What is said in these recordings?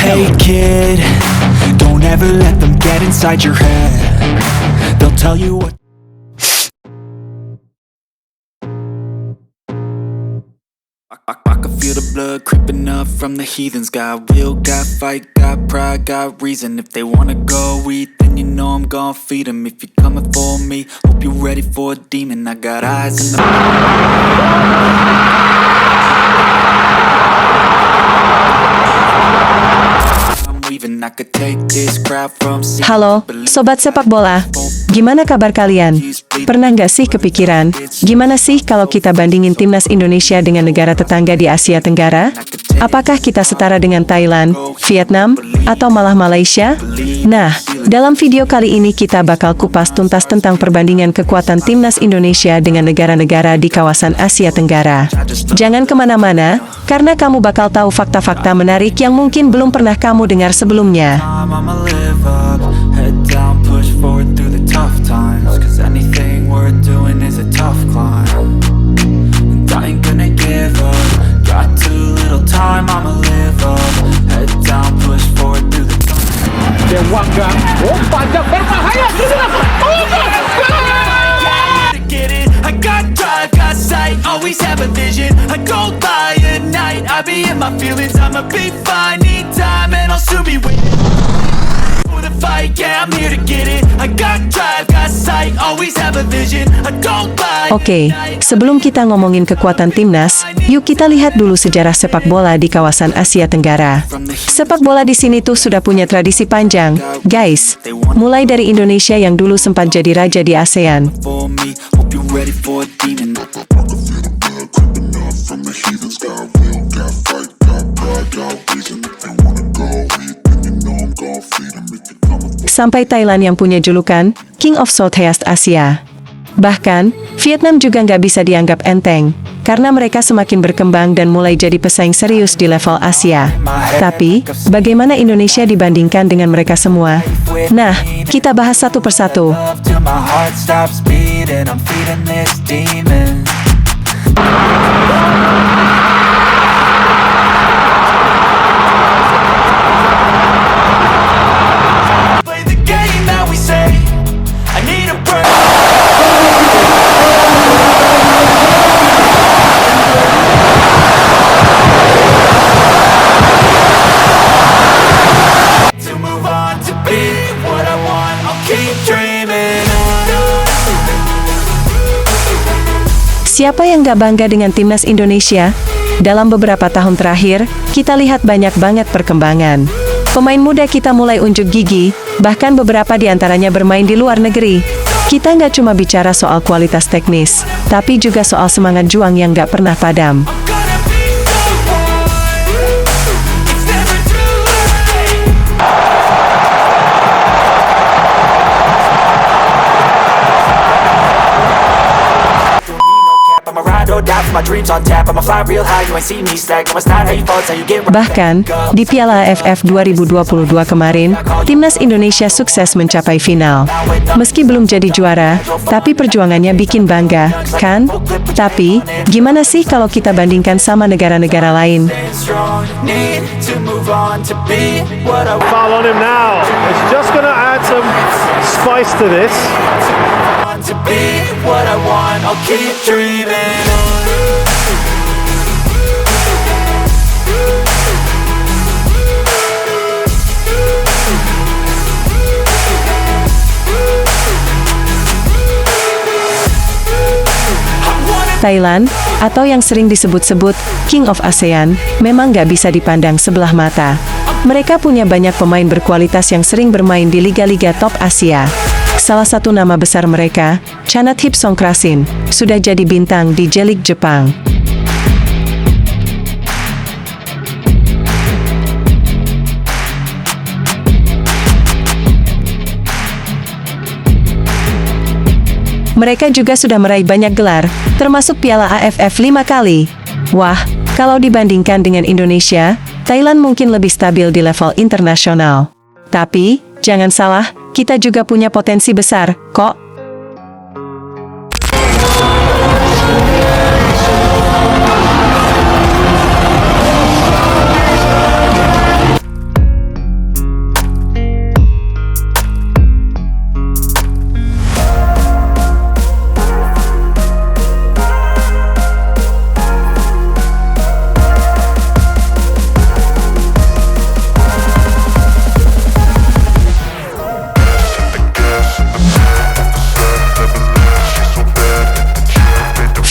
Hey kid, don't ever let them get inside your head. They'll tell you what. I can feel the blood creeping up from the heathens. Got will, got fight, got pride, got reason. If they wanna go eat, then you know I'm gon' feed them. If you're coming for me, hope you're ready for a demon. I got eyes in the... Halo, Sobat Sepak Bola. Gimana kabar kalian? Pernah nggak sih kepikiran, gimana sih kalau kita bandingin timnas Indonesia dengan negara tetangga di Asia Tenggara? Apakah kita setara dengan Thailand, Vietnam, atau malah Malaysia? Nah, dalam video kali ini kita bakal kupas tuntas tentang perbandingan kekuatan timnas Indonesia dengan negara-negara di kawasan Asia Tenggara. Jangan kemana-mana, karena kamu bakal tahu fakta-fakta menarik yang mungkin belum pernah kamu dengar sebelumnya. Dewangga, panjang berbahaya. I got drive, got sight, always have a vision. I go by at night, I be in my feelings. I'ma be fine, need time, and I'll soon be waiting for the fight. Yeah, I'm here to get it. I got drive, got sight, always have a vision. I go by. Oke, sebelum kita ngomongin kekuatan timnas, yuk kita lihat dulu sejarah sepak bola di kawasan Asia Tenggara. Sepak bola di sini tuh sudah punya tradisi panjang, guys. Mulai dari Indonesia yang dulu sempat jadi raja di ASEAN. Sampai Thailand yang punya julukan King of Southeast Asia. Bahkan, Vietnam juga nggak bisa dianggap enteng, karena mereka semakin berkembang dan mulai jadi pesaing serius di level Asia. Tapi, bagaimana Indonesia dibandingkan dengan mereka semua? Nah, kita bahas satu persatu. Siapa yang gak bangga dengan timnas Indonesia? Dalam beberapa tahun terakhir, kita lihat banyak banget perkembangan. Pemain muda kita mulai unjuk gigi, bahkan beberapa di antaranya bermain di luar negeri. Kita nggak cuma bicara soal kualitas teknis, tapi juga soal semangat juang yang gak pernah padam. Bahkan, di Piala AFF 2022 kemarin, timnas Indonesia sukses mencapai final. Meski belum jadi juara, tapi perjuangannya bikin bangga, kan? Tapi, gimana sih kalau kita bandingkan sama negara-negara lain? Foul on him now. It's just going to add some spice to this. To be what I want, I'll keep dreaming on. Thailand, atau yang sering disebut-sebut King of ASEAN, memang gak bisa dipandang sebelah mata. Mereka punya banyak pemain berkualitas yang sering bermain di liga-liga top Asia. Salah satu nama besar mereka, Chanathip Songkrasin, sudah jadi bintang di J-League Jepang. Mereka juga sudah meraih banyak gelar, termasuk Piala AFF 5 kali. Wah, kalau dibandingkan dengan Indonesia, Thailand mungkin lebih stabil di level internasional. Tapi, jangan salah, kita juga punya potensi besar, kok.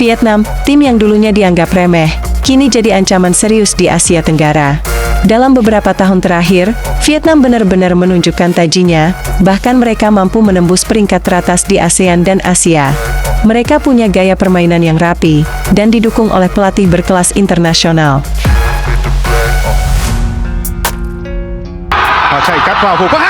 Vietnam, tim yang dulunya dianggap remeh, kini jadi ancaman serius di Asia Tenggara. Dalam beberapa tahun terakhir, Vietnam benar-benar menunjukkan tajinya, bahkan mereka mampu menembus peringkat teratas di ASEAN dan Asia. Mereka punya gaya permainan yang rapi, dan didukung oleh pelatih berkelas internasional. Họ chạy cắt vào khu vực.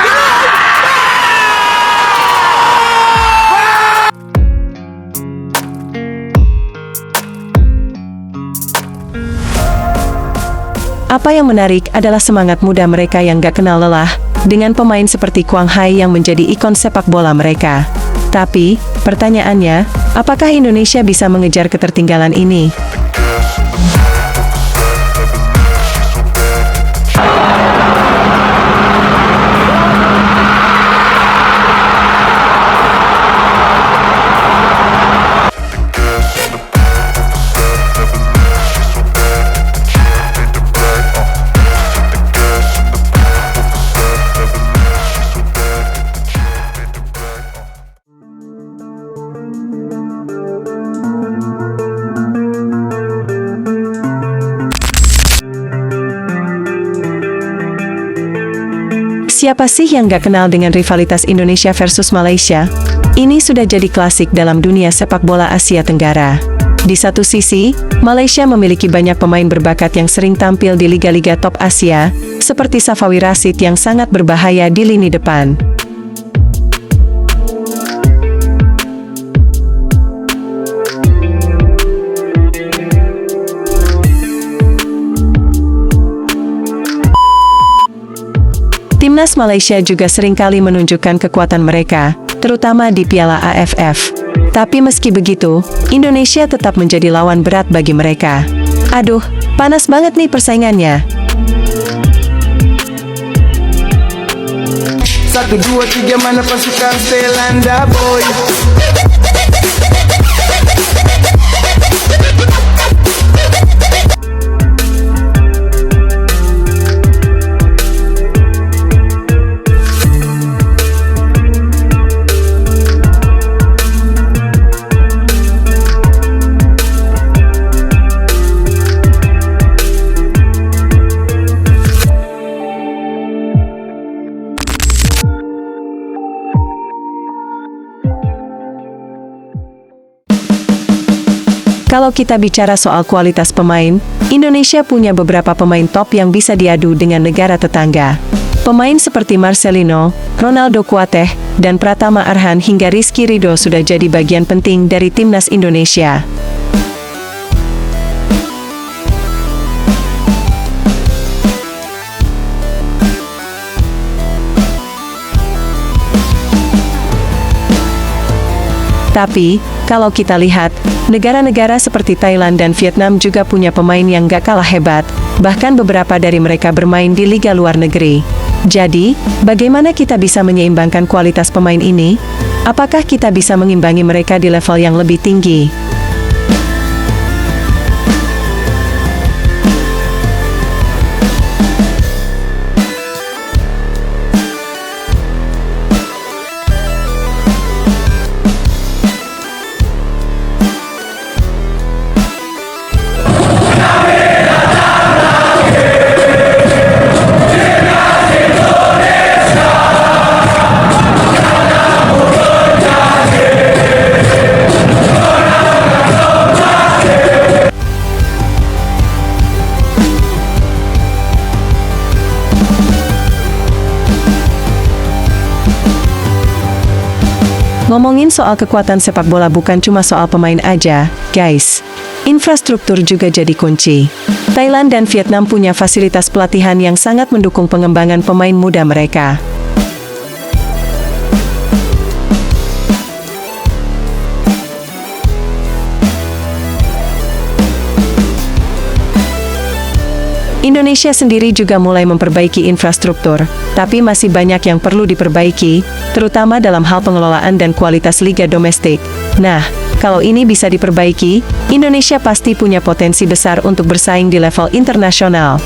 Apa yang menarik adalah semangat muda mereka yang gak kenal lelah, dengan pemain seperti Quang Hai yang menjadi ikon sepak bola mereka. Tapi, pertanyaannya, apakah Indonesia bisa mengejar ketertinggalan ini? Siapa sih yang gak kenal dengan rivalitas Indonesia versus Malaysia? Ini sudah jadi klasik dalam dunia sepak bola Asia Tenggara. Di satu sisi, Malaysia memiliki banyak pemain berbakat yang sering tampil di liga-liga top Asia, seperti Safawi Rashid yang sangat berbahaya di lini depan. Timnas Malaysia juga seringkali menunjukkan kekuatan mereka, terutama di Piala AFF. Tapi meski begitu, Indonesia tetap menjadi lawan berat bagi mereka. Aduh, panas banget nih persaingannya. 1, 2, 3 mana pasukan Selanda boy. Kalau kita bicara soal kualitas pemain, Indonesia punya beberapa pemain top yang bisa diadu dengan negara tetangga. Pemain seperti Marcelino, Ronaldo Kuateh, dan Pratama Arhan hingga Rizky Ridho sudah jadi bagian penting dari timnas Indonesia. Tapi, kalau kita lihat, negara-negara seperti Thailand dan Vietnam juga punya pemain yang gak kalah hebat, bahkan beberapa dari mereka bermain di liga luar negeri. Jadi, bagaimana kita bisa menyeimbangkan kualitas pemain ini? Apakah kita bisa mengimbangi mereka di level yang lebih tinggi? Ngomongin soal kekuatan sepak bola bukan cuma soal pemain aja, guys. Infrastruktur juga jadi kunci. Thailand dan Vietnam punya fasilitas pelatihan yang sangat mendukung pengembangan pemain muda mereka. Indonesia sendiri juga mulai memperbaiki infrastruktur, tapi masih banyak yang perlu diperbaiki, terutama dalam hal pengelolaan dan kualitas liga domestik. Nah, kalau ini bisa diperbaiki, Indonesia pasti punya potensi besar untuk bersaing di level internasional.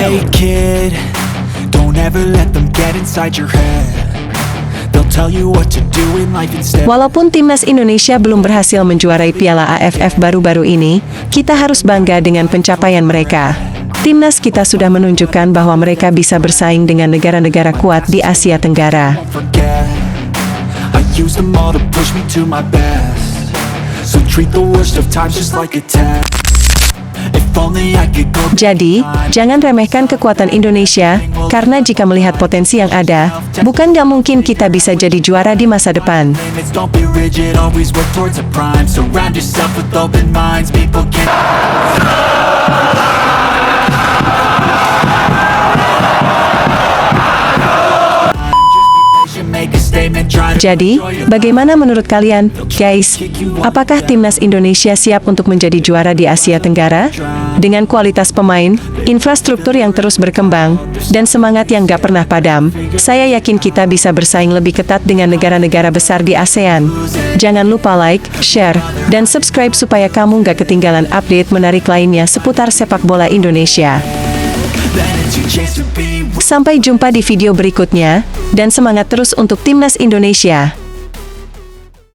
Hey kid, don't ever let them get inside your head. They'll tell you what to do in life instead. Walaupun timnas Indonesia belum berhasil menjuarai Piala AFF baru-baru ini, kita harus bangga dengan pencapaian mereka. Timnas kita sudah menunjukkan bahwa mereka bisa bersaing dengan negara-negara kuat di Asia Tenggara. Forget, I use them all to push me to my best. So treat the worst of times just like a test. If only I could go. Jadi, jangan remehkan kekuatan Indonesia, karena jika melihat potensi yang ada, bukan gak mungkin kita bisa jadi juara di masa depan. Limits, don't be rigid, always work towards a prime. Surround yourself with open minds, people can. Make a statement, try to Jadi, bagaimana menurut kalian, guys? Apakah timnas Indonesia siap untuk menjadi juara di Asia Tenggara? Dengan kualitas pemain, infrastruktur yang terus berkembang, dan semangat yang gak pernah padam, saya yakin kita bisa bersaing lebih ketat dengan negara-negara besar di ASEAN. Jangan lupa like, share, dan subscribe supaya kamu gak ketinggalan update menarik lainnya seputar sepak bola Indonesia. Sampai jumpa di video berikutnya, dan semangat terus untuk timnas Indonesia.